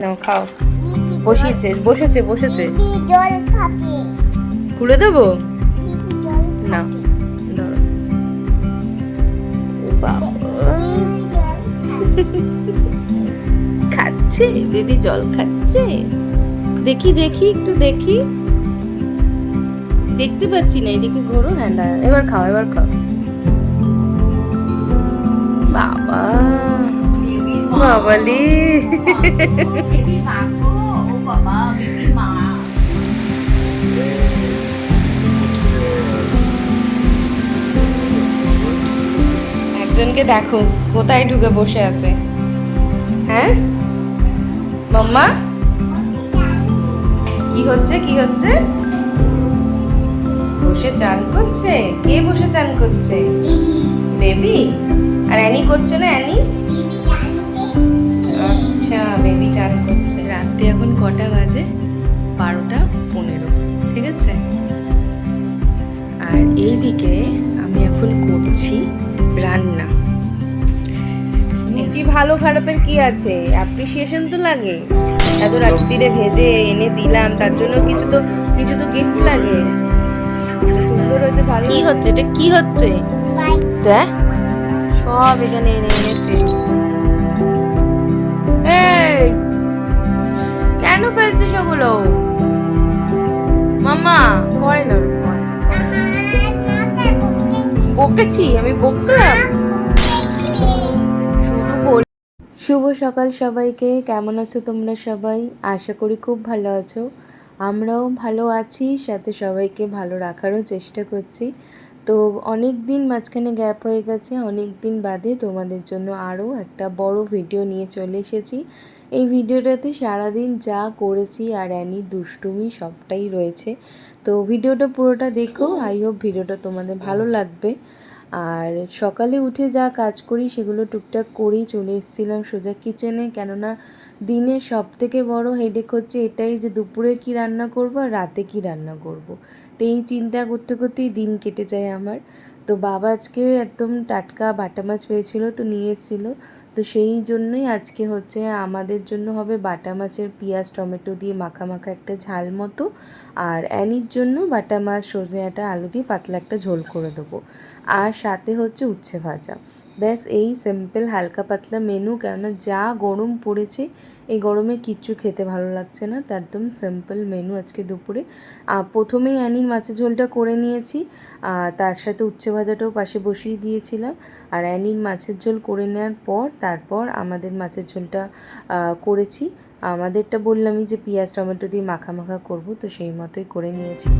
নাও খাও। বসিয়েছে বসেছে বসেছে। জল খাবে। খুলে দেবো জল না? খাবে। ধরো। ও বাবা, খাচ্ছে বেবি, জল খাচ্ছে। দেখি দেখি একটু দেখি, দেখতে পাচ্ছি না, এদিকে ঘোরো। হ্যাঁ না, এবার খাও এবার খাও। বাবা বাবালি, একজনকে দেখো কোথায় ঢুকে বসে আছে। হ্যাঁ মাম্মা, কি হচ্ছে কি হচ্ছে? বসে চান করছে? কে বসে চান করছে? বেবি। আর অ্যানি করছে না? অ্যানি আচ্ছা, বেবি চান করছে। রাত্রি এখন কটা বাজে? 12:15, ঠিক আছে। আর এইদিকে আমি এখন করছি রান্না। লুচি ভালো খারাপের কি আছে, অ্যাপ্রিসিয়েশন তো লাগে। এত রাত্রিরে ভেজে এনে দিলাম, তার জন্য কিছু তো গিফট লাগে। সুন্দর হয়েছে, ভালো। কি হচ্ছে এটা, কি হচ্ছে? দেখ সব এখানে এনে এনে ফেলছে। এই কেন ফেলছিস ওগুলো? মাম্মা করে না, বকেছি আমি, বকলাম শুধু বল। শুভ সকাল সবাইকে, কেমন আছো তোমরা সবাই? আশা করি খুব ভালো আছো। আমরাও ভালো আছি, সাথে সবাইকে ভালো রাখারও চেষ্টা করছি। তো অনেক দিন মাঝখানে গ্যাপ হয়ে গেছে, অনেক দিন বাদে তোমাদের জন্য আরও একটা বড় ভিডিও নিয়ে চলে এসেছি। এই ভিডিওটাতে সারাদিন যা করেছি আর অ্যানির দুষ্টুমি সবটাই রয়েছে। তো ভিডিওটা পুরোটা দেখো, আই হোপ ভিডিওটা তোমাদের ভালো লাগবে। আর সকালে উঠে যা কাজ করি সেগুলো টুকটাক করেই চলে এসেছিলাম সোজা কিচেনে, কেননা দিনের সব থেকে বড় হেডেক হচ্ছে এটাই যে দুপুরে কি রান্না করব আর রাতে কি রান্না করব। তো এই চিন্তা করতে করতেই দিন কেটে যায় আমার। তো বাবা আজকে একদম টাটকা বাটা মাছ পেয়েছিল, তো নিয়ে এসেছিলো। তো সেই জন্যই আজকে হচ্ছে আমাদের জন্য হবে বাটা মাছের পেঁয়াজ টমেটো দিয়ে মাখা মাখা একটা ঝাল মতো, আর অ্যানির জন্য বাটা মাছ সজনে ডাঁটা আলু দিয়ে পাতলা একটা ঝোল করে দেবো। আর সাথে হচ্ছে উচ্ছে ভাজা। ব্যাস এই সিম্পল হালকা পাতলা মেনু, কেননা যা গরম পড়েছে এই গরমে কিচ্ছু খেতে ভালো লাগছে না, তো একদম সিম্পল মেনু আজকে দুপুরে। প্রথমেই অ্যানির মাছের ঝোলটা করে নিয়েছি, তার সাথে উচ্ছে ভাজাটাও পাশে বসিয়ে দিয়েছিলাম। আর অ্যানির মাছের ঝোল করে নেওয়ার পর তারপর আমাদের মাছের ঝোলটা করেছি। আমাদেরটা বললামই যে পেঁয়াজ টমেটো দিয়ে মাখা মাখা করবো, তো সেই মতোই করে নিয়েছিল।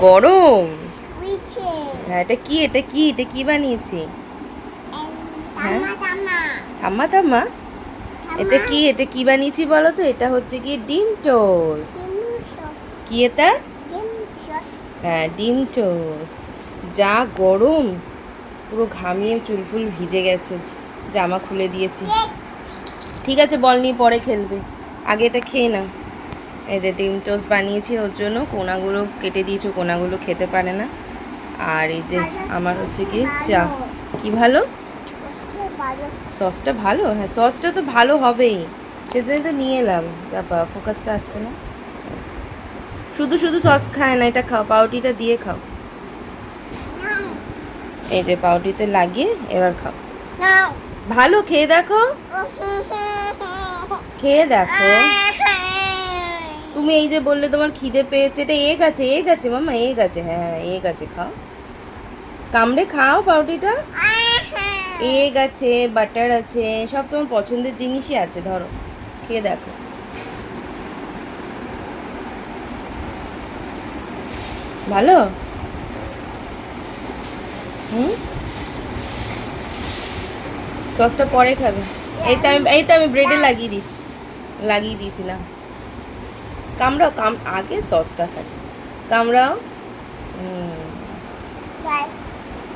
গরম। হ্যাঁ এটা কি, এটা কি, এটা কি বানিয়েছি? হ্যাঁ থাম্মা থাম্মা, এটা কি, এটা কি বানিয়েছি বলো তো? এটা হচ্ছে কি ডিম টোস্ট। কি এটা? হ্যাঁ ডিম টোস্ট। যা গরম, পুরো ঘামিয়ে চুলফুল ভিজে গেছে, জামা খুলে দিয়েছি। ঠিক আছে বল নিয়ে পরে খেলবে, আগে এটা খেয়ে না। এই যে ডিম টোস্ট বানিয়েছি ওর জন্য, কোনাগুলো কেটে দিয়েছি, কোনাগুলো খেতে পারে না। আর এই যে আমার হচ্ছে কি চা। কি ভালো? সসটা ভালো? হ্যাঁ সসটা তো ভালো হবেই, সেজন্য তো নিয়ে এলাম। বাবা ফোকাসটা আসছে না। শুধু শুধু সস খায় না, এটা খাও, পাউরুটিটা দিয়ে খাও। এই যে পাউরুটিতে লাগিয়ে এবার খাও। ভালো খেয়ে দেখো, খেয়ে দেখো। তুমি এই যে বললে তোমার খিদে পেয়েছে, এটা এগ আছে, এগ আছে মামা, এগ আছে, হ্যাঁ এগ আছে, খাও, কামড়ে খাও পাউরুটিটা। এগ আছে, বাটার আছে, সব তোমার পছন্দের জিনিসই আছে, ধরো খেয়ে দেখো। ভালো? সসটা পরে খাবে। এই তো আমি ব্রেডে লাগিয়ে দিয়েছিলাম। কামড়াও, আগে সসটা খাচ্ছি, কামড়াও।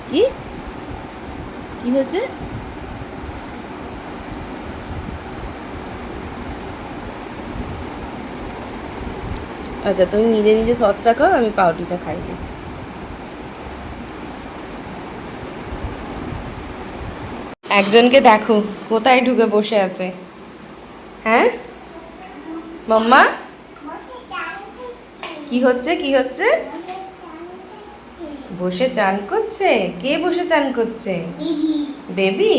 কি কি হয়েছে? আচ্ছা, তুমি নিজে নিজে সসটা খাও, আমি পাউরুটিটা খাই দিচ্ছি। একজনকে দেখো কোথায় ঢুকে বসে আছে। হ্যাঁ মাম্মা, বসে চান করছি। কি হচ্ছে কি হচ্ছে? বসে চান করছি। বসে চান করছে? কে বসে চান করছে? বিবি বেবি?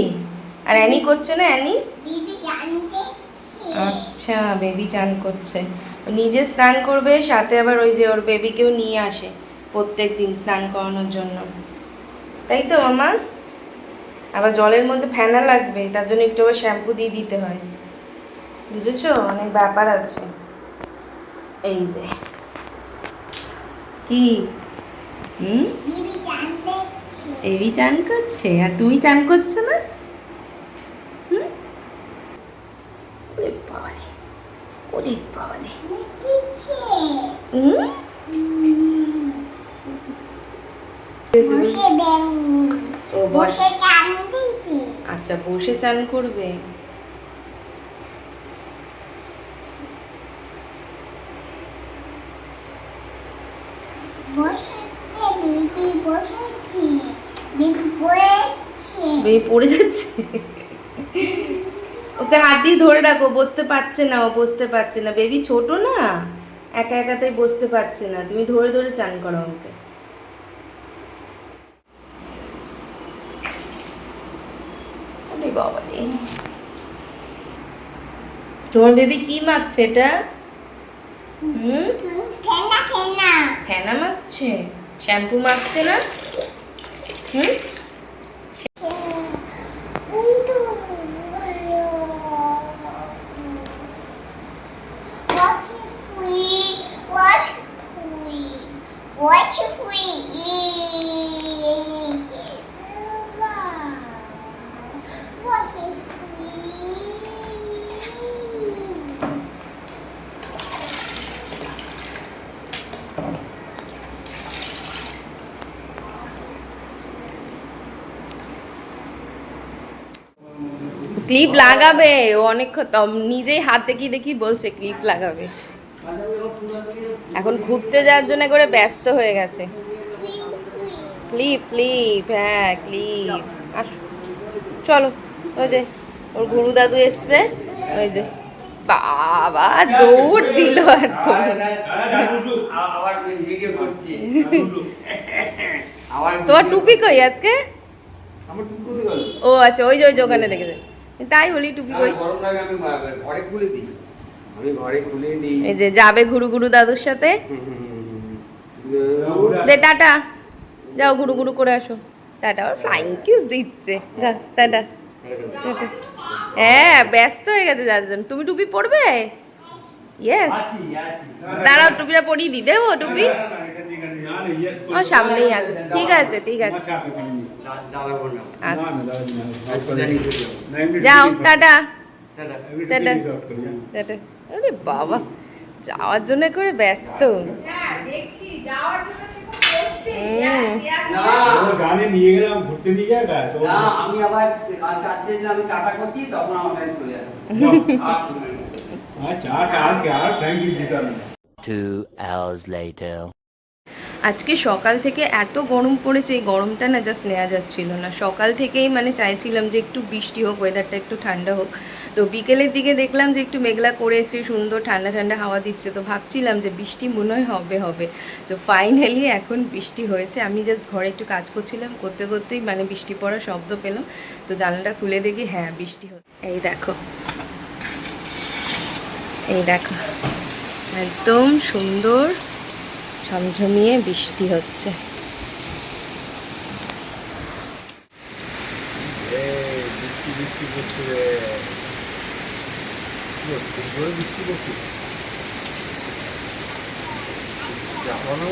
আর অ্যানি করছে না? অ্যানি? বিবি চান করছে। আচ্ছা, বেবি চান করছে। ও নিজে স্নান করবে, সাথে আবার ওই যে ওর বেবিকেও নিয়ে আসে প্রত্যেক দিন স্নান করানোর জন্য, তাই তো মামা? আবার জলের মধ্যে ফেনা লাগবে, তার জন্য একটু আবার শ্যাম্পু দিয়ে দিতে হয়, বুঝেছো? অনেক ব্যাপার আছে। এই যে কি, হুম, বিবি চান করছে। বেবি চান করছে আর তুমি চান করছো না? হুম, ওরে বাবারে, ওরে বাবারে, কিচ্ছে। হুম, বসে ব্যাং। ও বসে চান করবে। আচ্ছা, বসে চান করবে। বসে বিবি বসেছি। বিবি পড়েছে। বেবি পড়ে যাচ্ছে, ওকে হাত দিয়ে ধরে রাখো, বসতে পারছে না, ও বসতে পারছে না, বেবি ছোট না, একা একা তাই বসতে পারছে না, তুমি ধরে ধরে চান করো ওকে। আরে বাবা রে, তোমার বেবি কি মাখছে এটা? হুম, ফেনা ফেনা। ফেনা মাখছে, শ্যাম্পু মাখছে না? হুম, ক্লিপ লাগাবে ও অনেক নিজেই হাত দেখিয়ে দেখি বলছে ক্লিপ লাগাবে। এখন ঘুরতে যাওয়ার জন্য করে ব্যস্ত হয়ে গেছে। ক্লিপ ক্লিপ, হ্যাঁ ক্লিপ। আসো, চলো। ওই যে ওর গুরু দাদু এসছে, ওই যে বাবা দৌড় দিল একদম। তোমার টুপি কই আজকে? ও আচ্ছা, ওই যে ওই যে ওখানে রেখেছে, তাই বলি টুপি কই। এই যে যাবে গুরু গুরু দাদুর সাথে। দে টাটা, যাও গুরু গুরু করে আসো। টাটা, ওর ফ্লাইং কিস দিচ্ছে, যা টাটা টাটা। হ্যাঁ ব্যস্ত হয়ে গেছে যার জন্য। তুমি টুপি পরবে? ইয়েস, দাঁড়াও টুপিটা পরিয়ে দি, দেবো টুপি? ও সামনেই আছে, ঠিক আছে ঠিক আছে, আচ্ছা যাও টাটা টাটা টাটা। আরে বাবা, যাওয়ার জন্য করে ব্যস্ত। গানে নিয়ে গেলাম, ঘুরতে নিয়ে যায় ব্যাস। আমি আবার কাছে আমি টাটা করছি, তখন আমার কাছে চলে আসছে। আচ্ছা, আর থ্যাংক ইউ দিতাম না। 2 hours later. আজকে সকাল থেকে এত গরম পড়েছে, এই গরমটা না জাস্ট নেওয়া যাচ্ছিল না। সকাল থেকেই মানে চাইছিলাম যে একটু বৃষ্টি হোক, ওয়েদারটা একটু ঠান্ডা হোক। তো বিকেলের দিকে দেখলাম যে একটু মেঘলা করে এসে সুন্দর ঠান্ডা ঠান্ডা হাওয়া দিচ্ছে, তো ভাবছিলাম যে বৃষ্টি মনে হয় হবে। তো ফাইনালি এখন বৃষ্টি হয়েছে। আমি জাস্ট ঘরে একটু কাজ করছিলাম, করতে করতেই মানে বৃষ্টি পড়ার শব্দ পেলাম, তো জানলাটা খুলে দেখি হ্যাঁ বৃষ্টি হচ্ছে। এই দেখো, এই দেখো, একদম সুন্দর ঝমঝমিয়ে বৃষ্টি হচ্ছে। বৃষ্টি করছে রে, বৃষ্টি করছে। জাপানো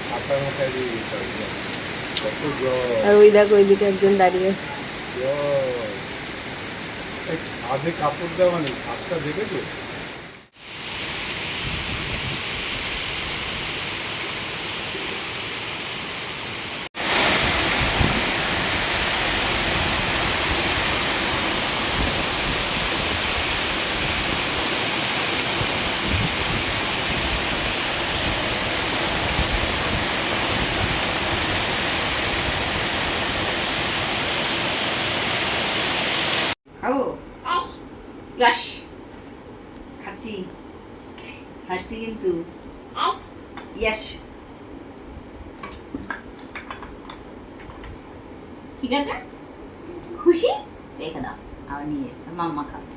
খাতা মাথায় দিয়ে দিতে হবে। কত জল, আর ওই দেখো ওইদিকে একজন দাঁড়িয়ে আছে। জল। এই ছাদে কাপড় দেওয়া নেই, ছাদটা দেখেছো? খাবো এস ইয়াস খাচ্ছি খাচ্ছি কিন্তু এস ইয়াস ঠিক আছে খুশি রেখে দাও আবার নিয়ে মাম্মা খাবে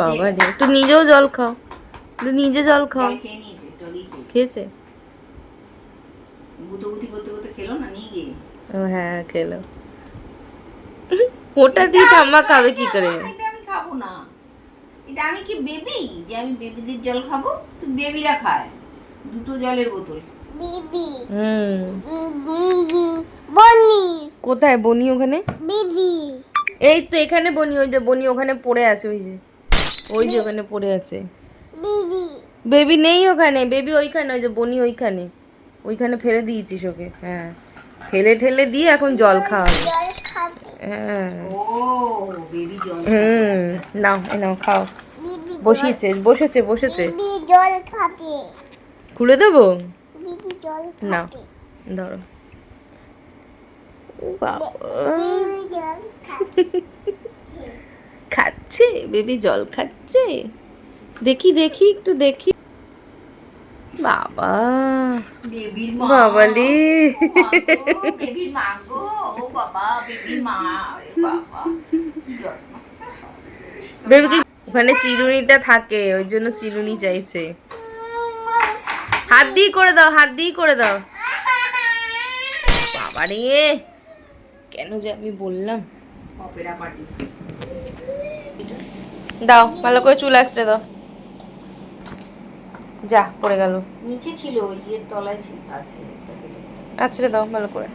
বাবা রে, একটু নিজেও জল খাও, একটু নিজে জল খাও। জল খেয়ে নিয়েছে টগি খেয়েছে খেয়েছে? গুতোগুতি করতে করতে খেলো না নিয়ে গিয়ে ও হ্যাঁ, খেলো। ওটা দিয়ে ঠাম্মা খাবে কি করে? এটা আমি খাবো না, এটা আমি কি বেবি যে আমি বেবিদের জল খাবো? তো বেবিরা খায় দুটো জলের বোতল। বিবি হুম। বনি কোথায় বনি? ওখানে? বিবি এই তো এখানে বনি, ওই যে বনি ওখানে পড়ে আছে, ওই যে ওখানে পড়ে আছে। বিবি বেবি নেই ওখানে, বেবি ওইখানে, ওই যে বনি ওইখানে ফেলে দিয়েছিস ওকে। হ্যাঁ, ফেলে ঠেলে দিয়ে এখন জল খাওয়াবে। জল খাবে হ্যাঁ। ও বেবি জল হুম, নাও নাও খাও। বিবি বসেছে। বিবি জল খাবে খুলে দেবো? বিবি জল নাও খাবে ধরো। ও বাবা, বিবি জল খাবে খাচ্ছে বেবি, জল খাচ্ছে। দেখি একটু দেখি। বাবা, বেবির মা বাবালে। বেবির মা গো, ও বাবা বেবির মা, আরে বাবা কি যত্ন। বেবি কি ওখানে চিরুনিটা থাকে, ওই জন্য চিরুনি চাইছে। হাত দিয়ে করে দাও। বাবা রে, কেন যে আমি বললাম। অপেরা পার্টি দাও, ভালো করে চুল আঁচড়ে দাও। যা পড়ে গেল। নিচে ছিল ইয়ের তলায় ছিল আছে প্যাকেটে। আঁচড়ে দাও ভালো করে।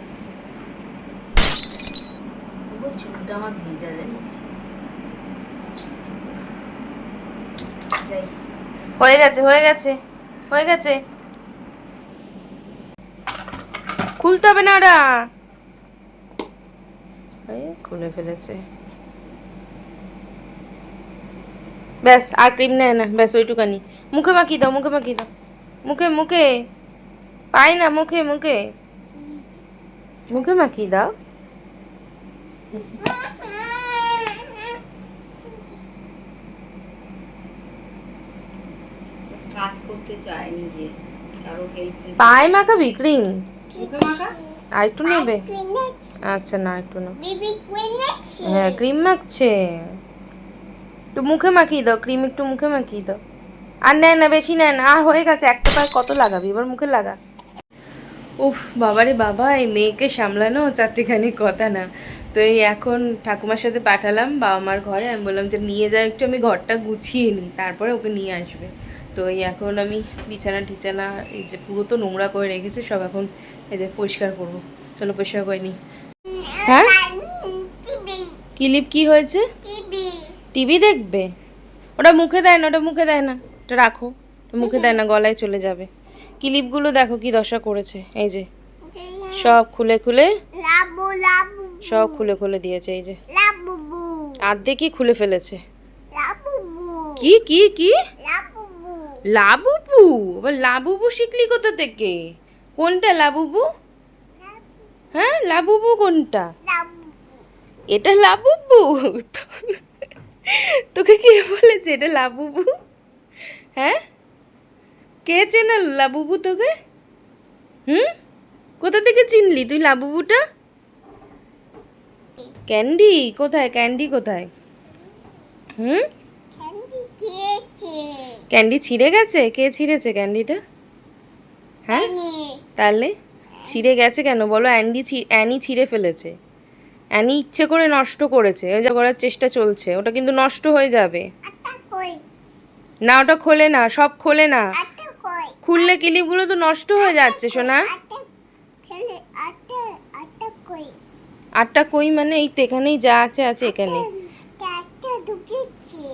পুরো চুলটা আমার ভেজা জানিস। যাই হয়ে গেছে। খুলতে হবে না ওরা। খুলে ফেলেছে। ব্যাস, আর ক্রিম নেয় না, ব্যাস ওইটুকানি। মুখে মাখিয়ে দাও। মুখে পাই না, মুখে মাখিয়ে দাও। কাজ করতে চায় নিজে, কারো হেল্প নেই। পায়ে মাখাবি ক্রিম? মুখে মাখা আর একটু নেবে? কুইনেক্স আচ্ছা, না একটু না। বিবি কুইনেক্স হ্যাঁ, ক্রিম মাখছে। একটু মুখে মাখিয়ে দাও ক্রিম, একটু মুখে মাখিয়ে দাও। আর নেয় না, বেশি নেয় না। আর হয়ে গেছে, একটা পায়ে কত লাগাবি, এবার মুখে লাগা। উফ বাবারে বাবা, এই মেয়েকে সামলানো চারটেখানি কথা না। তো এই এখন ঠাকুমার সাথে পাঠালাম বাবা মার ঘরে। আমি বললাম যে নিয়ে যাও একটু, আমি ঘরটা গুছিয়ে নিই, তারপরে ওকে নিয়ে আসবে। তো এই এখন আমি বিছানা টিছানা এই যে পুরো তো নোংরা করে রেখেছে সব, এখন এই যে পরিষ্কার করবো। চলো পরিষ্কার করে নিই। হ্যাঁ, টিভি ক্লিপ কি হয়েছে? টিভি টিভি দেখবে? ওটা মুখে দেয় না, ওটা রাখো। ওটা মুখে দেয় না, গলায় চলে যাবে। ক্লিপগুলো দেখো কি দশা করেছে, এই যে সব খুলে লাবু লাবু সব খুলে দিয়েছে, এই যে লাবু আর্ধেকই খুলে ফেলেছে। লাবু কি লাবু লাবুবু? আবার লাবুবু শিখলি কোথা থেকে? কোনটা লাবুবু? হ্যাঁ, লাবুবু কোনটা? লাবু এটা লাবুবু? তোকে কে বলেছে এটা লাবুবু? হ্যাঁ, কে চেনাল লাবুবু তোকে? কোথা থেকে চিনলি তুই লাবুবুটা? ক্যান্ডি কোথায়? ক্যান্ডি খেয়েছে ক্যান্ডি ছিঁড়ে গেছে? কে ছিঁড়েছে ক্যান্ডিটা? হ্যাঁ, তাহলে ছিঁড়ে গেছে কেন বলো? অ্যানি ছিঁড়ে ফেলেছে। অ্যানি ইচ্ছে করে নষ্ট করেছে, ওই যা করার চেষ্টা চলছে, ওটা কিন্তু নষ্ট হয়ে যাবে। আটা কই না, ওটা খোলে না, সব খোলে না। আটা কই খুললে ক্লিপগুলো তো নষ্ট হয়ে যাচ্ছে সোনা। আটা খেলে আটা কই আটটা কই মানে এই তো এখানেই যা আছে এখানে। আটা ঢুকেছে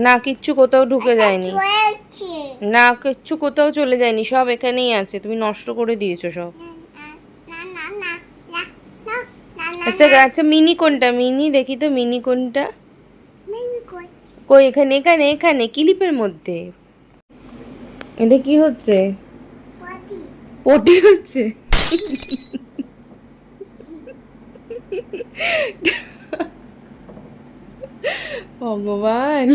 না, কিচ্ছু কোথাও ঢুকে যায়নি। চলছে না, কিচ্ছু কোথাও চলে যায়নি, সব এখানেই আছে, তুমি নষ্ট করে দিয়েছো সব। না না না না না না না আচ্ছা, মিনি কোনটা? মিনি দেখি তো, মিনি কোনটা? মেনু কই কই? এখানে ক্লিপের মধ্যে। এটা কি হচ্ছে? পটি পটি হচ্ছে? ভগবান,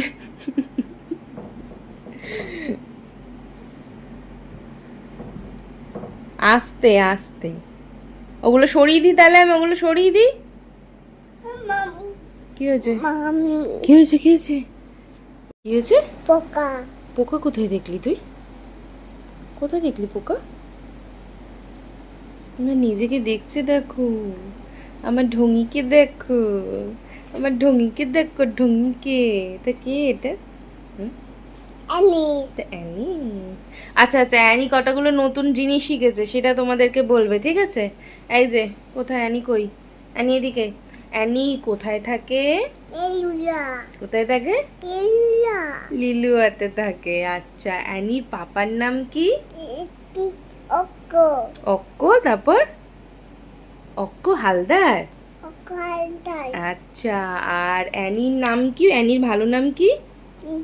আস্তে আস্তে ওগুলো সরিয়ে দিই, তাহলে আমি ওগুলো সরিয়ে দিই। মামি কি হয়েছে? মামি কি হয়েছে? কি হয়েছে? কি হয়েছে? পোকা পোকা কোথায় দেখলি তুই? কোথায় দেখলি পোকা? আমার নিজেকে দেখছে, দেখো আমার ঢঙিকে দেখো, আমার ঢঙিকে দেখো, ঢঙিকে। তা কে এটা? আমি তা অ্যানি। আচ্ছা আচ্ছা, অ্যানি কটাগুলো নতুন জিনিস শিখেছে সেটা তোমাদেরকে বলবে, ঠিক আছে? এই যে, কোথায় অ্যানি? কই অ্যানি? এদিকে। অ্যানি কোথায় থাকে? এলুলা কোথায় থাকে? এলুলা লিলুয়াতে থাকে। আচ্ছা, অ্যানির পাপার নাম কি? টিক ওকো অক্ক, তারপর অক্ক হালদার। ওকো হালদার আচ্ছা, আর অ্যানির নাম কি? অ্যানির ভালো নাম কি?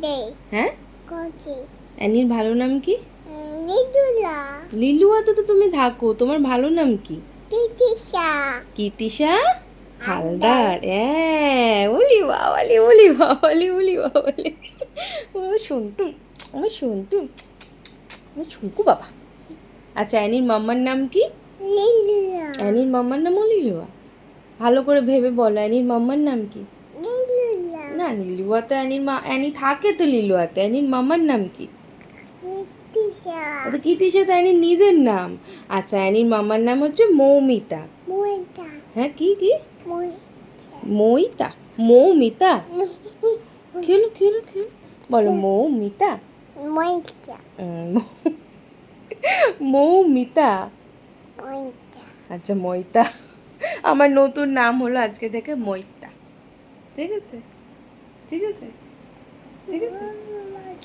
দে হ্যাঁ, কোচি অ্যানির ভালো নাম কি? লিলুলা লিলুয়াতে তো তুমি থাকো, তোমার ভালো নাম কি? তিতিশা কীর্তিশা হালদার। হ্যাঁ, ওলি বাবালি, ওলি বাবালি, ওলি বাবালি। আমার সন্টু, আমার সন্টু, আমার ছুঁকু বাবা। আচ্ছা, অ্যানির মাম্মার নাম কি? লিলুলা অ্যানির মাম্মার নাম লিলুয়া। ভালো করে ভেবে বলো, অ্যানির মাম্মার নাম কি? লিলুলা না, লিলুয়া তো অ্যানির মা, অ্যানি থাকে তো লিলুয়াতে। অ্যানির মাম্মার নাম কি? তিতিশা ও তো কীর্তিশা তো অ্যানির নিজের নাম। আচ্ছা, অ্যানির মাম্মার নাম হচ্ছে মৌমিতা। মুইটা হ্যাঁ, কি কি? মুইটা মৌমিতা, মৌমিতা। খেলো খেলো খেলো, বলো মৌমিতা। মুইটা মৌমিতা। মুইটা আচ্ছা, মইতা। আমার নতুন নাম হলো আজকে থেকে মইতা। ঠিক আছে, ঠিক আছে, ঠিক আছে।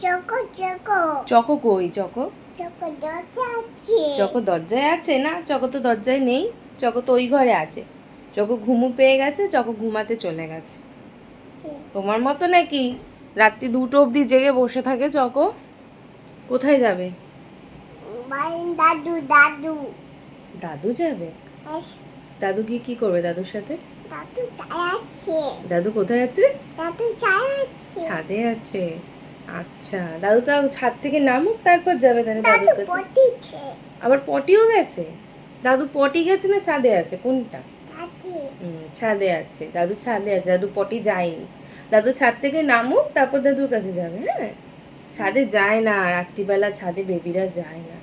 চকো চকো চকো কই? চকো, চকো দরজা আছে চকো দরজায় আছে না? চকো তো দরজায় নেই, চকো তো ওই ঘরে আছে। চকো ঘুমু পেয়ে গেছে, চকো ঘুমাতে চলে গেছে। তোমার মতো নাকি রাত্রি 2টো অবধি জেগে বসে থাকে চকো? কোথায় যাবে? দাদু দাদু দাদু যাবে? এস দাদু গিয়ে কি করবে দাদুর সাথে? দাদু চাই আছে দাদু কোথায় আছে? দাদু চাই আছে ছাদে আছে। আচ্ছা, দাদু তো ছাদ থেকে নামুক, তারপর যাবে তাহলে দাদু দাদুর কাছে। পটিছে আবার পটিও গেছে? দাদু পটি গেছে না ছাদে আছে, কোনটা? দাদু ছাদে আছে, দাদু ছাদে আছে, দাদু পটি যায়নি। দাদু ছাদ থেকে নামুক, তারপর দাদুর কাছে যাবে। হ্যাঁ, ছাদে যায় না রাত্রিবেলা, ছাদে বেবিরা যায় না।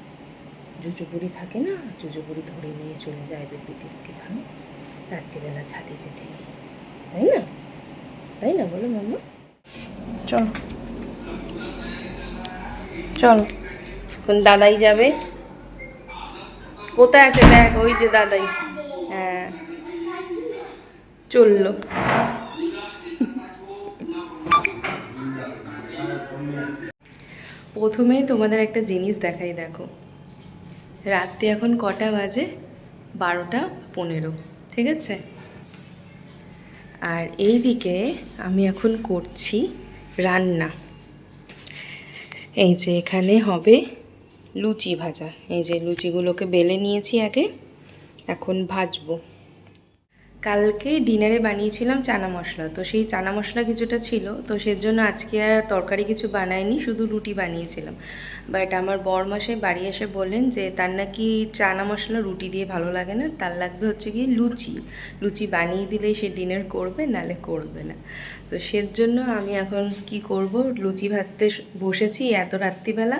জুজুবুড়ি থাকে না, জুজুবুড়ি ধরে নিয়ে চলে যায় বেবিদেরকে, জানো? রাত্রিবেলা ছাদে যেতে নেই, তাই না? তাই না, বলো মাম্মা? চলো চলো, এখন দাদাই যাবে। কোথায় আছে দেখ, ওই যে দাদাই। হ্যাঁ, চললো। প্রথমে তোমাদের একটা জিনিস দেখাই, দেখো রাত্রি এখন কটা বাজে? 12:15, ঠিক আছে? আর এই দিকে আমি এখন করছি রান্না। এই যে এখানে হবে লুচি ভাজা। এই যে লুচিগুলোকে বেলে নিয়েছি আগে, এখন ভাজবো। কালকে ডিনারে বানিয়েছিলাম চানা মশলা, তো সেই চানা মশলা কিছুটা ছিল, তো সেজন্য আজকে আর তরকারি কিছু বানাইনি, শুধু রুটি বানিয়েছিলাম। বাট আমার বরমশাই বাড়ি এসে বললেন যে তার নাকি চানা মশলা রুটি দিয়ে ভালো লাগে না, তার লাগবে হচ্ছে কি লুচি। লুচি বানিয়ে দিলেই সে ডিনার করবে, নালে করবে না। তো সেজন্য আমি এখন কি করব, লুচি ভাজতে বসেছি এত রাত্রিবেলা।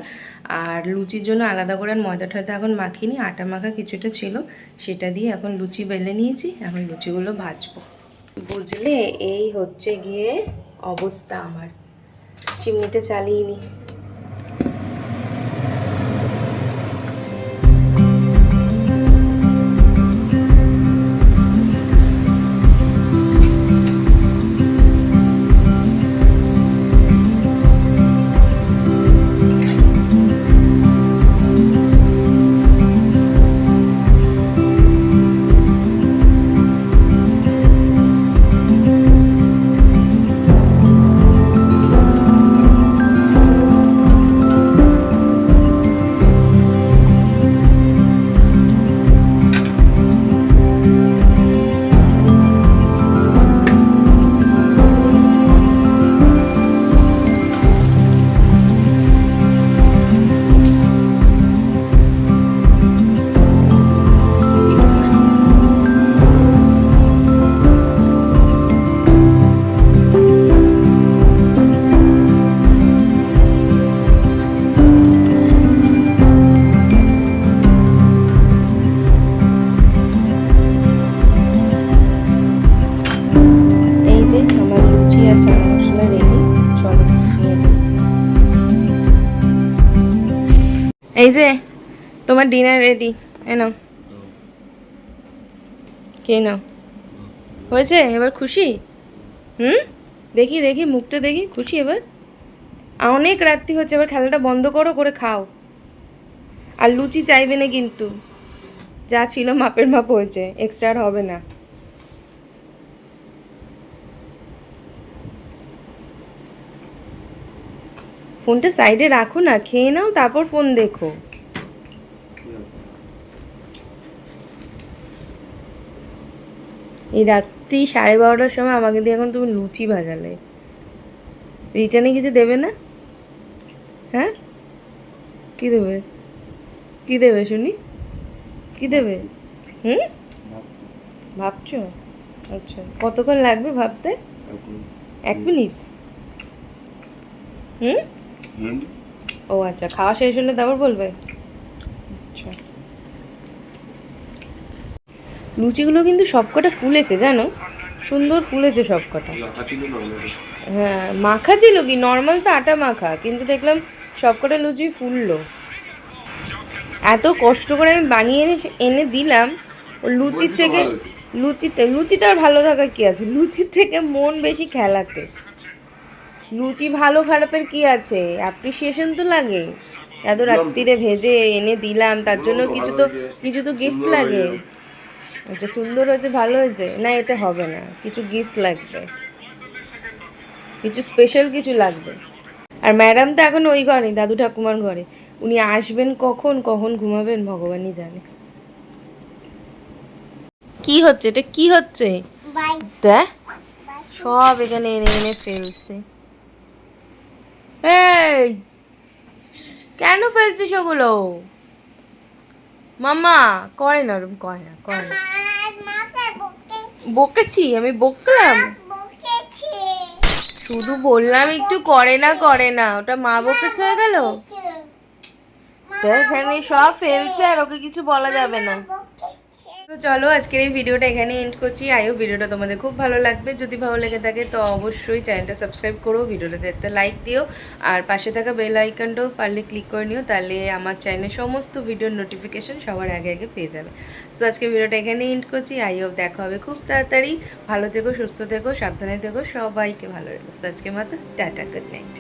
আর লুচির জন্য আলাদা করে ময়দা টয়দা এখন মাখিনি, আটা মাখা কিছুটা ছিল, সেটা দিয়ে এখন লুচি বেলে নিয়েছি। এখন লুচিগুলো ভাজবো, বুঝলে? এই হচ্ছে গিয়ে অবস্থা আমার। চিমনিটা চালিয়ে নি। এই যে তোমার ডিনার রেডি, এ নাও, কে নাও। হয়েছে এবার খুশি? হুম, দেখি দেখি মুখটা দেখি, খুশি এবার? অনেক রাত্রি হচ্ছে, এবার খেলাটা বন্ধ করো, করে খাও। আর লুচি চাইবে না কিন্তু, যা ছিল মাপের মাপ হয়েছে, এক্সট্রা আর হবে না। ফোনটা সাইডে রাখো না, খেয়ে নাও তারপর ফোন দেখো। এই রাত্রি 12:30টার সময় আমাকে দিয়ে এখন তুমি লুচি ভাজালে, রিটার্নে কিছু দেবে না? হ্যাঁ, কি দেবে? কি দেবে শুনি, কি দেবে? হুম, ভাবছো? আচ্ছা, কতক্ষণ লাগবে ভাবতে? 1 মিনিট? হুম, ও আচ্ছা, খাওয়া শেষ হলে তারপর বলবে? আচ্ছা, লুচিগুলো কিন্তু সবকটা ফুলেছে জানো, সুন্দর ফুলেছে সবকটা। হ্যাঁ, মাখা ছিল কি, নর্মাল তো আটা মাখা, কিন্তু দেখলাম সবকটা লুচি ফুললো। এত কষ্ট করে আমি বানিয়ে এনে দিলাম, ও লুচির থেকে, লুচিতে আর ভালো থাকার কি আছে, লুচির থেকে মন বেশি খেলাতে। লুচি ভালো খারাপের কি আছে, অ্যাপ্রিসিয়েশন তো লাগে। এত রাত্রিরে ভেজে এনে দিলাম, তার জন্য কিছু তো গিফট লাগে। আচ্ছা, সুন্দর হয়েছে, ভালো হয়েছে না, এতে হবে না, কিছু গিফট লাগবে, কিছু স্পেশাল কিছু লাগবে। আর ম্যাডাম তো এখন ওই ঘরে, দাদু ঠাকুমার ঘরে, উনি আসবেন কখন কখন ঘুমাবেন ভগবানই জানে। কি হচ্ছে এটা, কি হচ্ছে? বাই দেখ, বাই। সব এখানে এনে এনে ফেলছে। এই, কেন ফেলছিস ওগুলো? মামা করে না, ওরকম করে না, করে না। আর মাকে বকেছি আমি, বকলাম? বকেছে। শুধু বললাম একটু করে না, ওটা মা বকেছে হয়ে গেল? তো এখানে সব ফেলছে আর ওকে কিছু বলা যাবে না। তো চলো আজকের এই ভিডিওটা এখানে এন্ড করছি। আইও ভিডিওটা তোমাদের খুব ভালো লাগবে, যদি ভালো লেগে থাকে তো অবশ্যই চ্যানেলটা সাবস্ক্রাইব করো, ভিডিওটাতে একটা লাইক দিও, আর পাশে থাকা বেল আইকনটাও পারলে ক্লিক করে নিও, তাহলে আমার চ্যানেলের সমস্ত ভিডিওর নোটিফিকেশন সবার আগে আগে পেয়ে যাবে। সো আজকে ভিডিওটা এখানে এন্ড করছি। আইও দেখা হবে খুব তাড়াতাড়ি। ভালো থেকো, সুস্থ থেকো, সাবধানে থেকো, সবাইকে ভালো রেখো। সো আজকে মাত্র টাটা, গুড নাইট।